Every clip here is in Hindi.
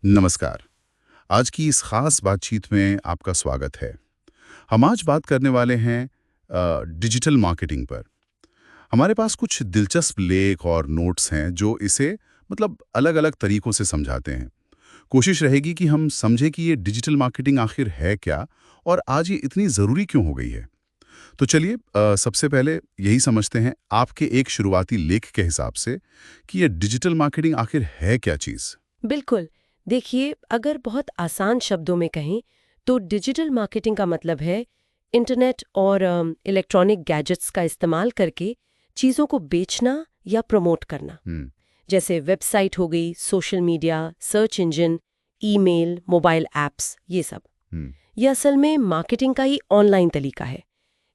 नमस्कार। आज की इस खास बातचीत में आपका स्वागत है। हम आज बात करने वाले हैं डिजिटल मार्केटिंग पर। हमारे पास कुछ दिलचस्प लेख और नोट्स हैं जो इसे अलग-अलग तरीकों से समझाते हैं। कोशिश रहेगी कि हम समझें कि ये डिजिटल मार्केटिंग आखिर है क्या और आज ये इतनी ज़रूरी क्यों हो गई है। तो चलिए सबसे पहले यही समझते हैं आपके एक शुरुआती लेख के हिसाब से कि ये डिजिटल मार्केटिंग आखिर है क्या चीज़? बिल्कुल। देखिए, अगर बहुत आसान शब्दों में कहें तो डिजिटल मार्केटिंग का मतलब है इंटरनेट और इलेक्ट्रॉनिक गैजेट्स का इस्तेमाल करके चीज़ों को बेचना या प्रमोट करना। हम्म। जैसे वेबसाइट हो गई, social media, search engine, email, mobile apps, ये सब। हम्म। ये असल में मार्केटिंग का ही ऑनलाइन तरीका है,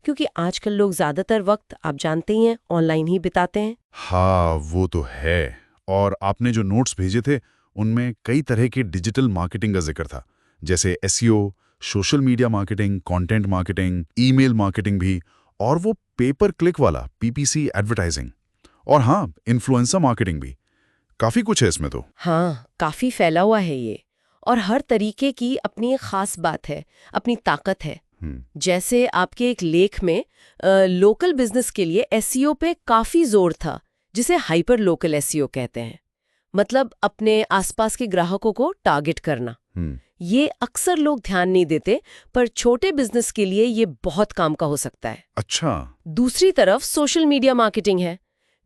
क्योंकि आजकल लोग ज़्यादातर वक्त आप जानते ही हैं ऑनलाइन ही बिताते हैं। हाँ, वो तो है। और आपने जो नोट्स भेजे थे, उनमें कई तरह की डिजिटल मार्केटिंग का जिक्र था, जैसे SEO, social media marketing, content marketing, email marketing भी, और वो पेपर क्लिक वाला पीपीसी एडवर्टाइजिंग, और हाँ, इन्फ्लुएंसर मार्केटिंग भी। काफी कुछ है इसमें तो। हाँ, काफी फैला हुआ है ये। और हर तरीके की अपनी एक खास बात है, अपनी ताकत है। हम्म। जैसे आपके एक लेख में लोकल बिजनेस के लिए एसईओ पे काफी जोर था, जिसे हाइपर लोकल एसईओ कहते हैं। मतलब अपने आसपास के ग्राहकों को टारगेट करना। हम्म। ये अक्सर लोग ध्यान नहीं देते, पर छोटे बिजनेस के लिए ये बहुत काम का हो सकता है। अच्छा। दूसरी तरफ सोशल मीडिया मार्केटिंग है।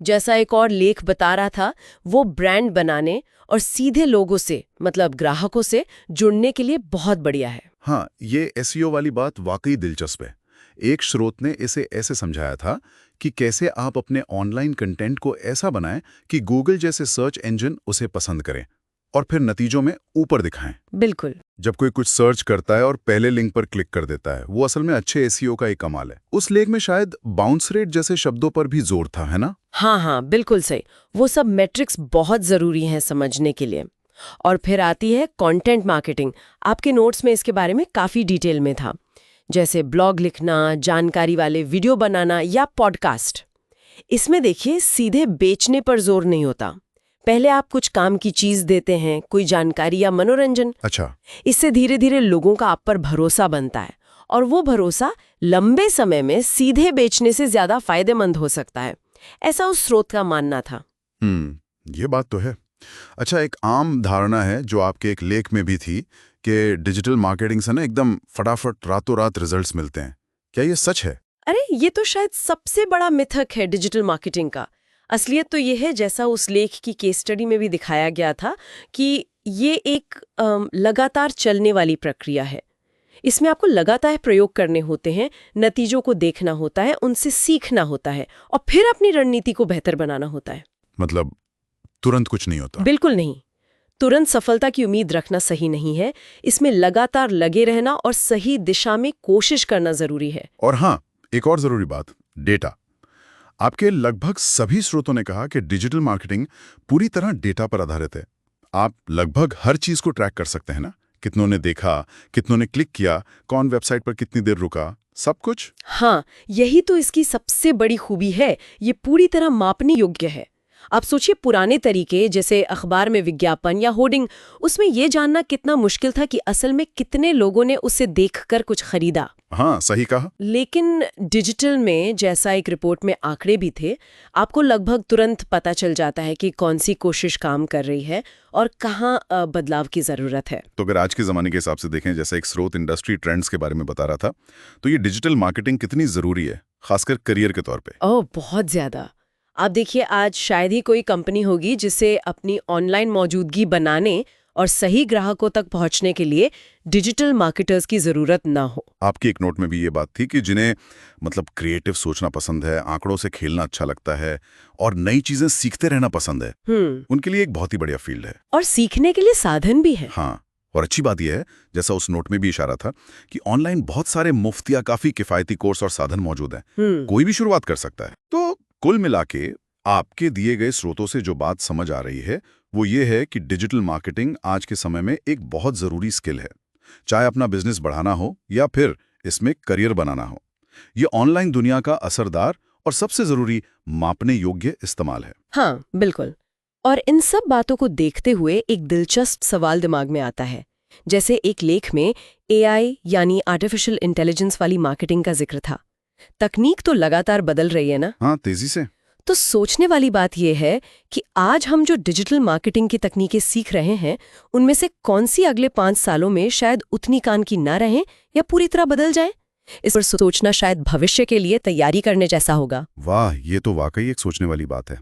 जैसा एक और लेख बता रहा था, वो ब्रांड बनाने और सीधे लोगों से मतलब ग्राहकों से जुड़ने के लिए बहुत बढ़िया है। हाँ, ये एसईओ वाली बात वाकई दिलचस्प है। एक स्रोत ने इसे ऐसे समझाया था कि कैसे आप अपने ऑनलाइन कंटेंट को ऐसा बनाएं कि गूगल जैसे सर्च इंजन उसे पसंद करें और फिर नतीजों में ऊपर दिखाएं। बिल्कुल। जब कोई कुछ सर्च करता है और पहले लिंक पर क्लिक कर देता है, वो असल में अच्छे एसईओ का एक कमाल है। उस लेख में शायद बाउंस रेट जैसे शब्दों पर भी जोर था, है ना? हाँ हाँ, बिल्कुल सही। वो सब मैट्रिक्स बहुत जरूरी हैं समझने के लिए। और फिर आती है कंटेंट मार्केटिंग। आपके नोट्स में इसके बारे में काफी डिटेल में था, जैसे ब्लॉग लिखना, जानकारी वाले वीडियो बनाना या पॉडकास्ट। इसमें देखिए, सीधे बेचने पर जोर नहीं होता। पहले आप कुछ काम की चीज देते हैं, कोई जानकारी या मनोरंजन। अच्छा। इससे धीरे धीरे लोगों का आप पर भरोसा बनता है, और वो भरोसा लंबे समय में सीधे बेचने से ज्यादा फायदेमंद हो सकता है। ऐसा उस स्रोत का मानना था। ये बात तो है। अच्छा, एक आम धारणा है जो आपके एक लेख में भी थी कि डिजिटल मार्केटिंग से ना एकदम फटाफट रातों रात रिजल्ट्स मिलते हैं। क्या ये सच है? अरे, ये तो शायद सबसे बड़ा मिथक है डिजिटल मार्केटिंग का। असलियत तो ये है, जैसा उस लेख की केस स्टडी में भी दिखाया गया था, कि ये एक लगातार चलने वाली प्रक्रिया है। इसमें आपको लगातार प्रयोग करने होते हैं, नतीजों को देखना होता है, उनसे सीखना होता है, और फिर अपनी रणनीति को बेहतर बनाना होता है। मतलब तुरंत कुछ नहीं होता? बिल्कुल नहीं। तुरंत सफलता की उम्मीद रखना सही नहीं है। इसमें लगातार लगे रहना और सही दिशा में कोशिश करना जरूरी है। और हाँ, एक और जरूरी बात, डेटा। आपके लगभग सभी स्रोतों ने कहा कि डिजिटल मार्केटिंग पूरी तरह डेटा पर आधारित है। आप लगभग हर चीज को ट्रैक कर सकते हैं ना? कितनों ने देखा, कितनों ने क्लिक किया, कौन वेबसाइट पर कितनी देर रुका, सब कुछ। हाँ, यही तो इसकी सबसे बड़ी खूबी है। ये पूरी तरह मापने योग्य है। आप सोचिए, पुराने तरीके जैसे अखबार में विज्ञापन या होर्डिंग, उसमें यह जानना कितना मुश्किल था कि असल में कितने लोगों ने उसे देखकर कुछ खरीदा। हाँ, सही कहा। लेकिन डिजिटल में, जैसा एक रिपोर्ट में आंकड़े भी थे, आपको लगभग तुरंत पता चल जाता है कि कौन सी कोशिश काम कर रही है और कहाँ बदलाव की जरूरत है। तो अगर आज के ज़माने के हिसाब से देखें, जैसे एक स्रोत इंडस्ट्री ट्रेंड्स के बारे में बता रहा था, तो ये डिजिटल मार्केटिंग कितनी ज़रूरी है, खासकर करियर के तौर पे? ओह, बहुत ज्यादा। आप देखिए, आज शायद ही कोई कंपनी होगी जिसे अपनी ऑनलाइन मौजूदगी बनाने और सही ग्राहकों तक पहुंचने के लिए डिजिटल मार्केटर्स की जरूरत ना हो। आपकी एक नोट में भी ये बात थी कि जिन्हें क्रिएटिव सोचना पसंद है, आंकड़ों से खेलना अच्छा लगता है और नई चीज़ें सीखते रहना पसंद है, उनके लिए एक बहुत ही बढ़िया फील्ड है। और सीखने के लिए साधन भी है। हाँ, और अच्छी बात यह है, जैसा उस नोट में भी इशारा था, कि ऑनलाइन बहुत सारे मुफ्त या काफ़ी किफ़ायती कोर्स और साधन मौजूद हैं। कोई भी शुरुआत कर सकता है। तो कुल मिला के आपके दिए गए स्रोतों से जो बात समझ आ रही है, वो ये है कि डिजिटल मार्केटिंग आज के समय में एक बहुत ज़रूरी स्किल है। चाहे अपना बिजनेस बढ़ाना हो या फिर इसमें करियर बनाना हो, ये ऑनलाइन दुनिया का असरदार और सबसे ज़रूरी मापने योग्य इस्तेमाल है। हाँ, बिल्कुल। और इन सब बातों को देखते हुए एक दिलचस्प सवाल दिमाग में आता है। जैसे एक लेख में AI यानी आर्टिफिशियल इंटेलिजेंस वाली मार्केटिंग का जिक्र था। तकनीक तो लगातार बदल रही है ना। हाँ, तेजी से। तो सोचने वाली बात यह है कि आज हम जो डिजिटल मार्केटिंग की तकनीकें सीख रहे हैं, उनमें से कौन सी अगले 5 सालों में शायद उतनी काम की ना रहें या पूरी तरह बदल जाएं? इस पर सोचना शायद भविष्य के लिए तैयारी करने जैसा होगा। वाह, ये तो वाकई एक सोचने वाली बात है।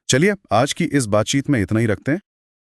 चलिए, आज की इस बातचीत में इतना ही रखते हैं।